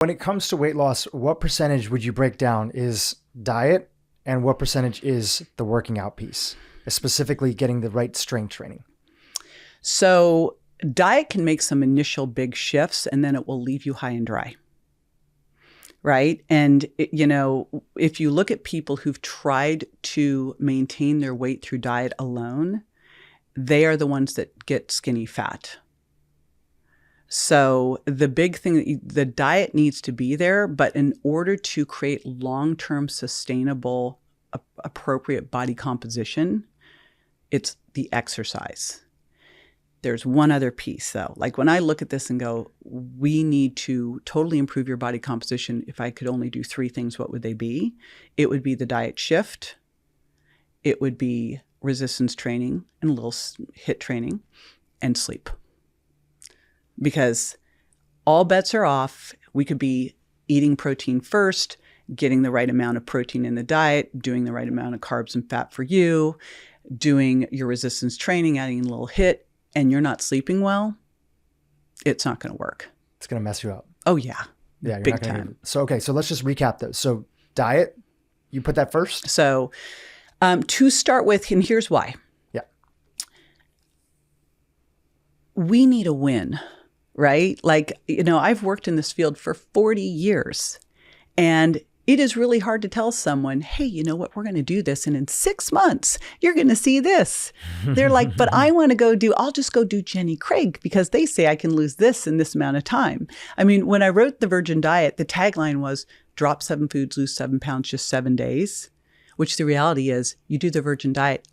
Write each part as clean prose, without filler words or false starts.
When it comes to weight loss, what percentage would you break down is diet and what percentage is the working out piece, specifically getting the right strength training? So diet can make some initial big shifts and then it will leave you high and dry. Right. And, if you look at people who've tried to maintain their weight through diet alone, they are the ones that get skinny fat. So the big thing, the diet needs to be there, but in order to create long-term sustainable, appropriate body composition, it's the exercise. There's one other piece though. Like when I look at this and go, we need to totally improve your body composition. If I could only do 3 things, what would they be? It would be the diet shift. It would be resistance training and a little HIIT training and sleep. Because all bets are off. We could be eating protein first, getting the right amount of protein in the diet, doing the right amount of carbs and fat for you, doing your resistance training, adding a little HIIT, and you're not sleeping well, it's not going to work. It's going to mess you up. Oh, yeah. Yeah, you're big not gonna time. So, okay, so let's just recap those. So diet, you put that first? So to start with, and here's why. Yeah. We need a win, right? Like, I've worked in this field for 40 years, and it is really hard to tell someone, hey, you know what, we're going to do this. And in 6 months, you're going to see this. They're like, but I want to I'll just go do Jenny Craig because they say I can lose this in this amount of time. I mean, when I wrote the Virgin Diet, the tagline was drop 7 foods, lose 7 pounds, just 7 days, which the reality is you do the Virgin Diet,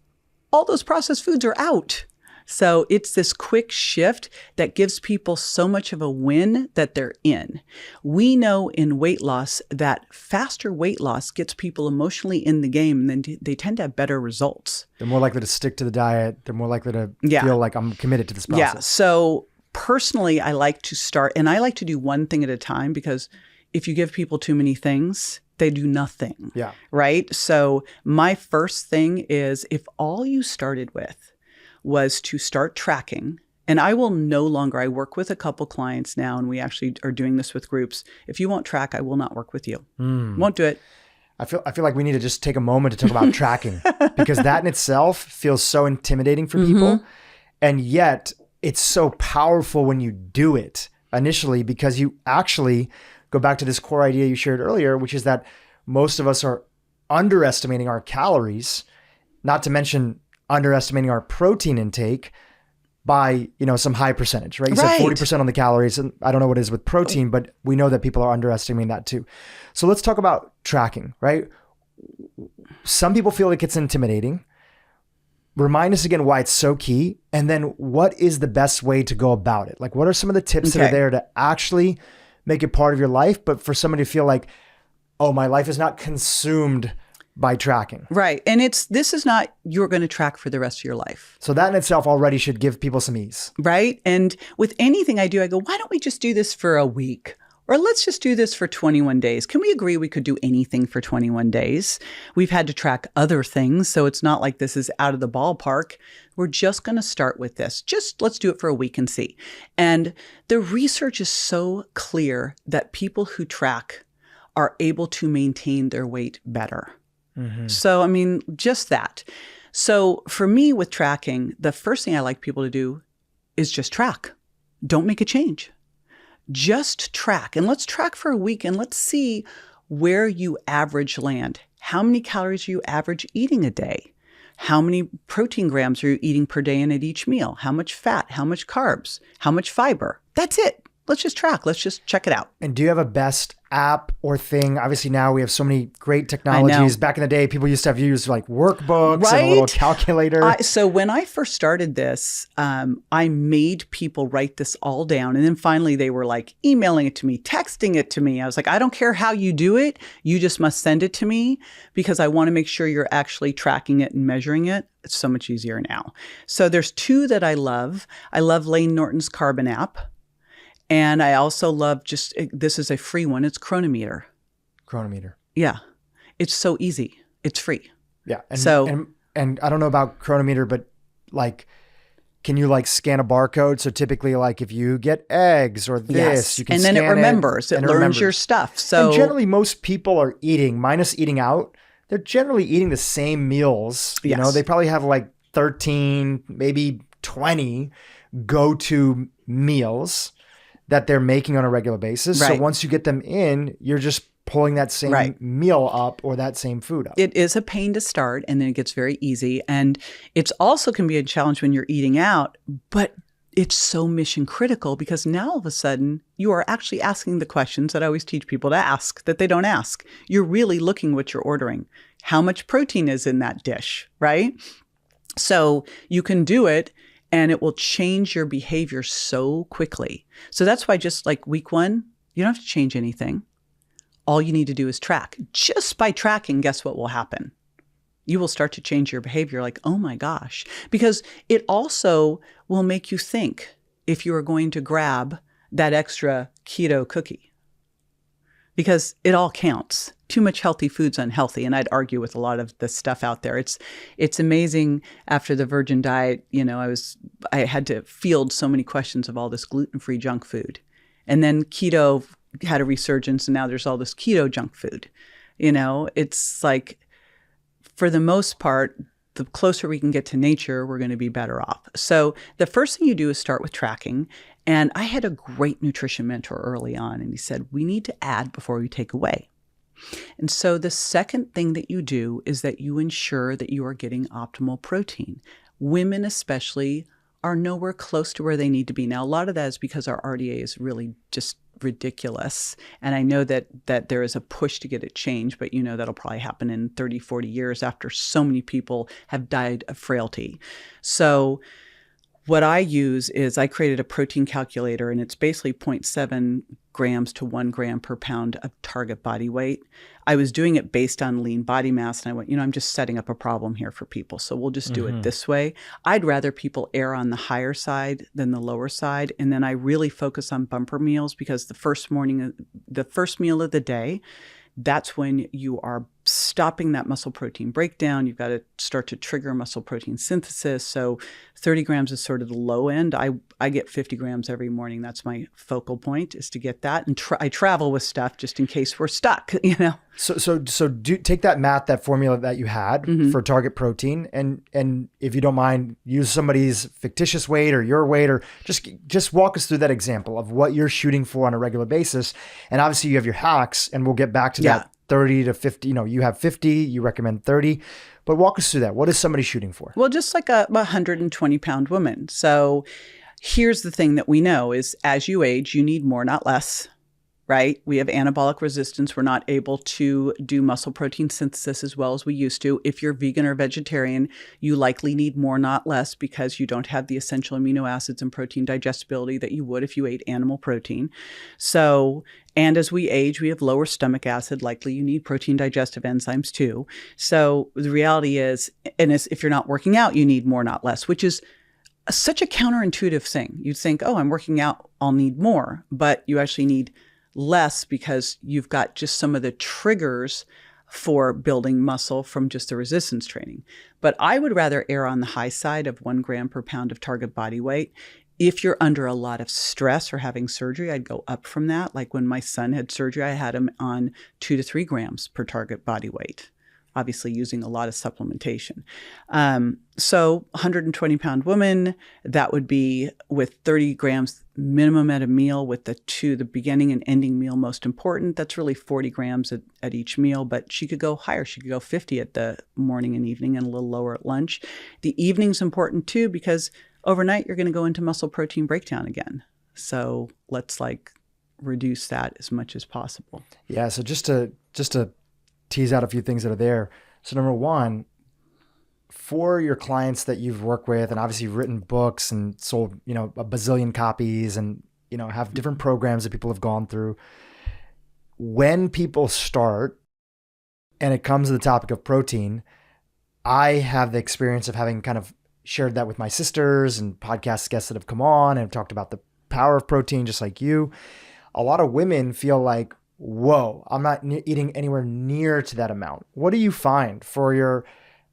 all those processed foods are out. So it's this quick shift that gives people so much of a win that they're in. We know in weight loss that faster weight loss gets people emotionally in the game, and then they tend to have better results. They're more likely to stick to the diet. They're more likely to feel like I'm committed to this process. Yeah. So personally, I like to start, and I like to do one thing at a time, because if you give people too many things, they do nothing. Yeah. Right? So my first thing is, if all you started with was to start tracking, and I work with a couple clients now, and we actually are doing this with groups. If you won't track, I will not work with you. Won't do it. I feel like we need to just take a moment to talk about tracking, because that in itself feels so intimidating for people. And yet it's so powerful when you do it initially, because you actually go back to this core idea you shared earlier, which is that most of us are underestimating our calories, not to mention underestimating our protein intake by, some high percentage, right? You said 40% on the calories, and I don't know what it is with protein, but we know that people are underestimating that too. So let's talk about tracking, right? Some people feel like it's intimidating. Remind us again why it's so key. And then what is the best way to go about it? Like, what are some of the tips that are there to actually make it part of your life, but for somebody to feel like, oh, my life is not consumed by tracking. Right. And this is not you're going to track for the rest of your life. So that in itself already should give people some ease. Right. And with anything I do, I go, why don't we just do this for a week? Or let's just do this for 21 days. Can we agree we could do anything for 21 days? We've had to track other things, so it's not like this is out of the ballpark. We're just going to start with this. Just let's do it for a week and see. And the research is so clear that people who track are able to maintain their weight better. So, I mean, just that. So for me with tracking, the first thing I like people to do is just track. Don't make a change. Just track. And let's track for a week and let's see where you average land. How many calories are you average eating a day? How many protein grams are you eating per day and at each meal? How much fat? How much carbs? How much fiber? That's it. Let's just track. Let's just check it out. And do you have a best app or thing? Obviously now we have so many great technologies. Back in the day, people used to have used like workbooks and a little calculator. So when I first started this, I made people write this all down. And then finally they were like emailing it to me, texting it to me. I was like, I don't care how you do it. You just must send it to me because I want to make sure you're actually tracking it and measuring it. It's so much easier now. So there's 2 that I love. I love Lane Norton's Carbon app. And I also love this is a free one. It's Chronometer. Chronometer. Yeah. It's so easy. It's free. Yeah. And I don't know about Chronometer, but like, can you like scan a barcode? So typically like if you get eggs or this, you can and then scan it remembers. It and learns your stuff. So and generally most people are eating, minus eating out, they're generally eating the same meals. You know, they probably have like 13, maybe 20 go-to meals that they're making on a regular basis. Right. So once you get them in, you're just pulling that same meal up or that same food up. It is a pain to start, and then it gets very easy. And it's also can be a challenge when you're eating out, but it's so mission critical because now all of a sudden you are actually asking the questions that I always teach people to ask that they don't ask. You're really looking what you're ordering. How much protein is in that dish, right? So you can do it and it will change your behavior so quickly. So that's why just like week 1, you don't have to change anything. All you need to do is track. Just by tracking, guess what will happen? You will start to change your behavior like, oh my gosh, because it also will make you think if you are going to grab that extra keto cookie, because it all counts. Too much healthy food's unhealthy. And I'd argue with a lot of the stuff out there. It's amazing after the Virgin Diet, you know, I had to field so many questions of all this gluten-free junk food. And then keto had a resurgence and now there's all this keto junk food. You know, it's like, for the most part, the closer we can get to nature, we're going to be better off. So the first thing you do is start with tracking. And I had a great nutrition mentor early on, and he said, we need to add before we take away. And so the second thing that you do is that you ensure that you are getting optimal protein. Women especially are nowhere close to where they need to be. Now, a lot of that is because our RDA is really just ridiculous. And I know that there is a push to get it changed, but you know that'll probably happen in 30, 40 years after so many people have died of frailty. So what I use is I created a protein calculator, and it's basically 0.7 grams to 1 gram per pound of target body weight. I was doing it based on lean body mass, and I went, I'm just setting up a problem here for people, so we'll just do it this way. I'd rather people err on the higher side than the lower side, and then I really focus on bumper meals because the first meal of the day, that's when you are stopping that muscle protein breakdown. You've got to start to trigger muscle protein synthesis. So 30 grams is sort of the low end. I get 50 grams every morning. That's my focal point, is to get that. And I travel with stuff just in case we're stuck, you know? So take that math, that formula that you had for target protein, and if you don't mind, use somebody's fictitious weight or your weight, or just walk us through that example of what you're shooting for on a regular basis. And obviously you have your hacks, and we'll get back to that 30 to 50, you have 50, you recommend 30, but walk us through that. What is somebody shooting for? Well, just like a 120-pound woman. So here's the thing that we know is as you age, you need more, not less, right? We have anabolic resistance. We're not able to do muscle protein synthesis as well as we used to. If you're vegan or vegetarian, you likely need more, not less, because you don't have the essential amino acids and protein digestibility that you would if you ate animal protein. So, and as we age, we have lower stomach acid. Likely you need protein digestive enzymes too. So the reality is, if you're not working out, you need more, not less, which is such a counterintuitive thing. You'd think, oh, I'm working out, I'll need more, but you actually need less because you've got just some of the triggers for building muscle from just the resistance training. But I would rather err on the high side of 1 gram per pound of target body weight. If you're under a lot of stress or having surgery, I'd go up from that. Like when my son had surgery, I had him on 2 to 3 grams per target body weight, obviously using a lot of supplementation. So 120-pound woman, that would be with 30 grams minimum at a meal, with the beginning and ending meal most important. That's really 40 grams at each meal, but she could go higher. She could go 50 at the morning and evening and a little lower at lunch. The evening's important too, because overnight you're going to go into muscle protein breakdown again. So let's reduce that as much as possible. Yeah. So just to tease out a few things that are there. So number one, for your clients that you've worked with, and obviously you've written books and sold, a bazillion copies, and, have different programs that people have gone through. When people start and it comes to the topic of protein, I have the experience of having kind of shared that with my sisters and podcast guests that have come on and have talked about the power of protein, just like you. A lot of women feel like, whoa, I'm not eating anywhere near to that amount. What do you find for your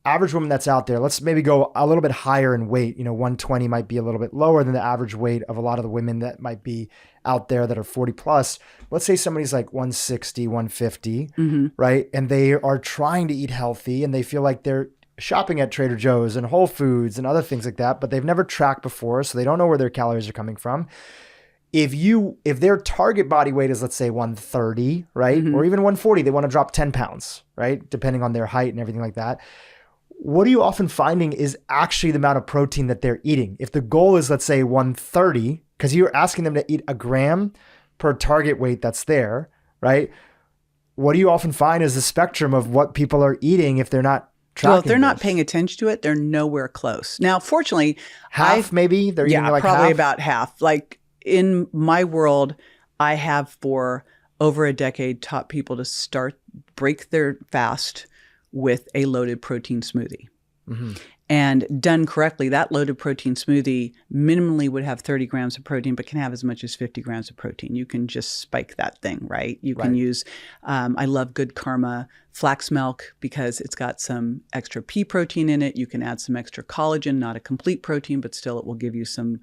average woman that's out there, let's maybe go a little bit higher in weight. 120 might be a little bit lower than the average weight of a lot of the women that might be out there that are 40 plus. Let's say somebody's like 160, 150, right? And they are trying to eat healthy and they feel like they're shopping at Trader Joe's and Whole Foods and other things like that, but they've never tracked before, so they don't know where their calories are coming from. If their target body weight is, let's say 130, right? Or even 140, they want to drop 10 pounds, right? Depending on their height and everything like that. What are you often finding is actually the amount of protein that they're eating. If the goal is, let's say 130, because you're asking them to eat a gram per target weight that's there, right? What do you often find is the spectrum of what people are eating if they're not tracking. Well, if they're not paying attention to it, they're nowhere close. Now, fortunately, maybe they're eating like probably half? about half. Like in my world, I have for over a decade taught people to break their fast with a loaded protein smoothie. And done correctly, that loaded protein smoothie minimally would have 30 grams of protein, but can have as much as 50 grams of protein. You can just spike that thing, right? You can use, I love Good Karma flax milk because it's got some extra pea protein in it. You can add some extra collagen, not a complete protein, but still it will give you some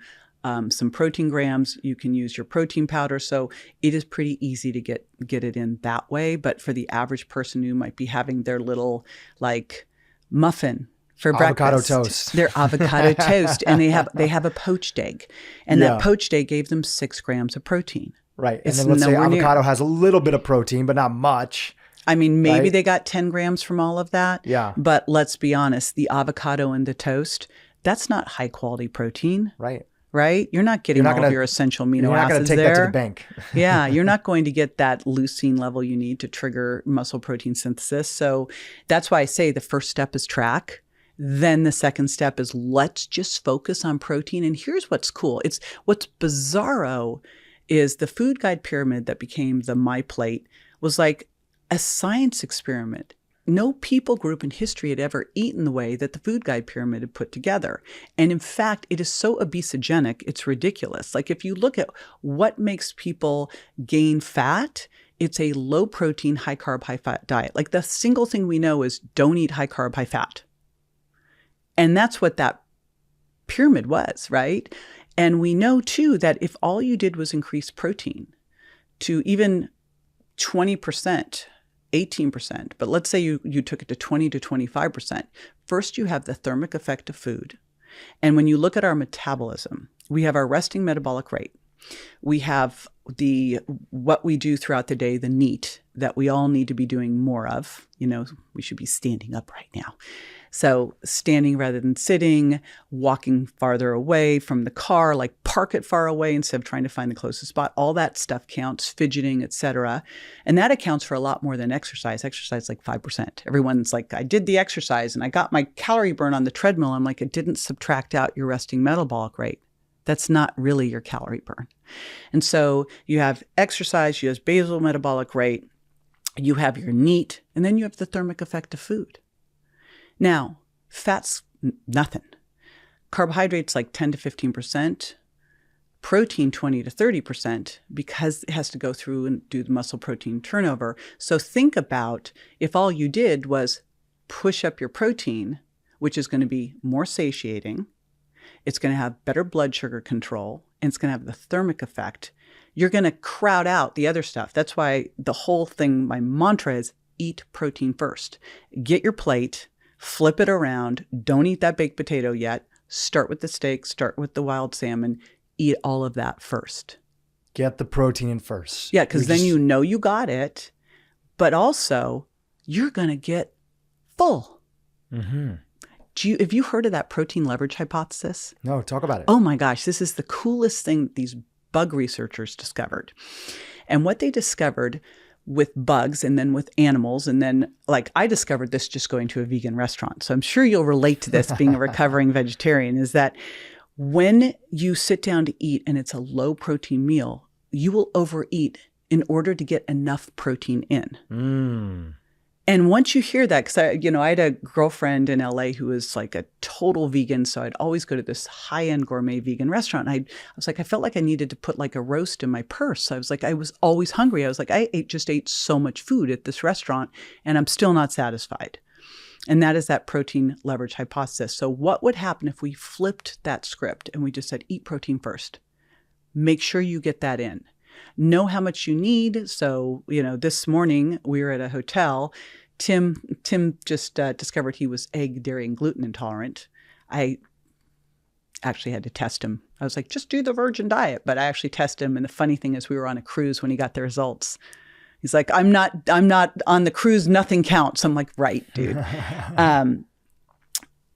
protein grams. You can use your protein powder. So it is pretty easy to get it in that way. But for the average person who might be having their little like muffin for avocado breakfast, toast. Their avocado toast, and they have a poached egg, and that poached egg gave them 6 grams of protein. Right, and then let's say avocado has a little bit of protein, but not much. I mean, maybe they got 10 grams from all of that. Yeah, but let's be honest, the avocado and the toast, that's not high quality protein. Right? You're not getting all of your essential amino acids there. You're not going to take that to the bank. Yeah, you're not going to get that leucine level you need to trigger muscle protein synthesis. So that's why I say the first step is track. Then the second step is let's just focus on protein. And here's what's cool. What's bizarro is the food guide pyramid that became the My Plate was like a science experiment. No people group in history had ever eaten the way that the food guide pyramid had put together. And in fact, it is so obesogenic, it's ridiculous. Like if you look at what makes people gain fat, it's a low protein, high carb, high fat diet. Like the single thing we know is don't eat high carb, high fat. And that's what that pyramid was, right? And we know too that if all you did was increase protein to even 20%, 18%, but let's say you took it to 20 to 25%. First, you have the thermic effect of food. And when you look at our metabolism, we have our resting metabolic rate. We have what we do throughout the day, the NEAT, that we all need to be doing more of. We should be standing up right now. So standing rather than sitting, walking farther away from the car, like park it far away instead of trying to find the closest spot. All that stuff counts, fidgeting, etc. And that accounts for a lot more than exercise. Exercise like 5%. Everyone's like, I did the exercise and I got my calorie burn on the treadmill. I'm like, it didn't subtract out your resting metabolic rate. That's not really your calorie burn. And so you have exercise, you have basal metabolic rate, you have your NEAT, and then you have the thermic effect of food. Now, fat's nothing. Carbohydrates like 10 to 15%, protein 20 to 30% because it has to go through and do the muscle protein turnover. So think about if all you did was push up your protein, which is going to be more satiating, it's going to have better blood sugar control, and it's going to have the thermic effect. You're going to crowd out the other stuff. That's why the whole thing, my mantra is eat protein first. Get your plate, flip it around. Don't eat that baked potato yet. Start with the steak, start with the wild salmon. Eat all of that first. Get the protein in first. Yeah, because then you got it, but also you're going to get full. Mm-hmm. Have you heard of that protein leverage hypothesis? No, talk about it. Oh my gosh, this is the coolest thing that these bug researchers discovered. And what they discovered with bugs and then with animals, and then like I discovered this just going to a vegan restaurant. So I'm sure you'll relate to this being a recovering vegetarian, is that when you sit down to eat and it's a low protein meal, you will overeat in order to get enough protein in. Mm. And once you hear that, because I had a girlfriend in LA who was like a total vegan. So I'd always go to this high-end gourmet vegan restaurant. And I was like, I felt like I needed to put like a roast in my purse. So I was like, I was always hungry. I was like, just ate so much food at this restaurant and I'm still not satisfied. And that is that protein leverage hypothesis. So what would happen if we flipped that script and we just said, eat protein first? Make sure you get that in. Know how much you need. So, this morning we were at a hotel. Tim just discovered he was egg, dairy, and gluten intolerant. I actually had to test him. I was like, just do the Virgin Diet. But I actually tested him. And the funny thing is we were on a cruise when he got the results. He's like, I'm not on the cruise. Nothing counts. I'm like, right, dude.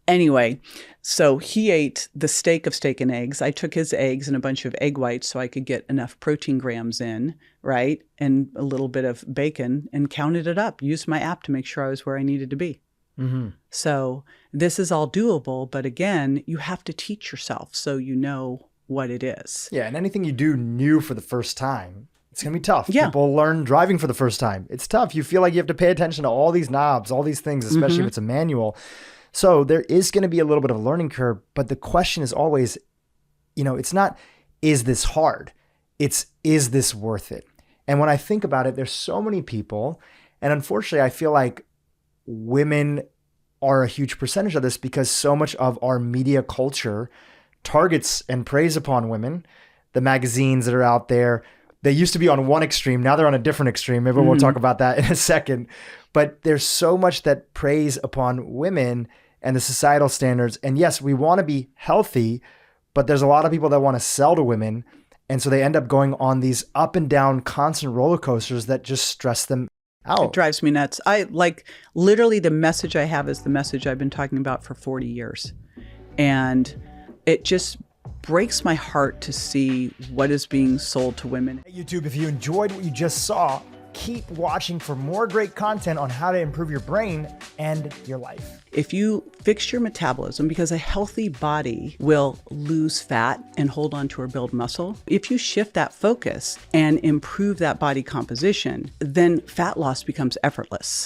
Anyway, so he ate the steak of steak and eggs. I took his eggs and a bunch of egg whites so I could get enough protein grams in, right? And a little bit of bacon, and counted it up. Used my app to make sure I was where I needed to be. Mm-hmm. So this is all doable. But again, you have to teach yourself so you know what it is. Yeah. And anything you do new for the first time, it's going to be tough. Yeah. People learn driving for the first time. It's tough. You feel like you have to pay attention to all these knobs, all these things, especially if it's a manual. So there is going to be a little bit of a learning curve, but the question is always, it's not, is this hard? It's, is this worth it? And when I think about it, there's so many people, and unfortunately, I feel like women are a huge percentage of this because so much of our media culture targets and preys upon women. The magazines that are out there, they used to be on one extreme. Now they're on a different extreme. Maybe we'll talk about that in a second. But there's so much that preys upon women and the societal standards. And yes, we want to be healthy, but there's a lot of people that want to sell to women. And so they end up going on these up and down constant roller coasters that just stress them out. It drives me nuts. Literally the message I have is the message I've been talking about for 40 years. And it just breaks my heart to see what is being sold to women. Hey YouTube, if you enjoyed what you just saw, keep watching for more great content on how to improve your brain and your life. If you fix your metabolism, because a healthy body will lose fat and hold on to or build muscle, if you shift that focus and improve that body composition, then fat loss becomes effortless.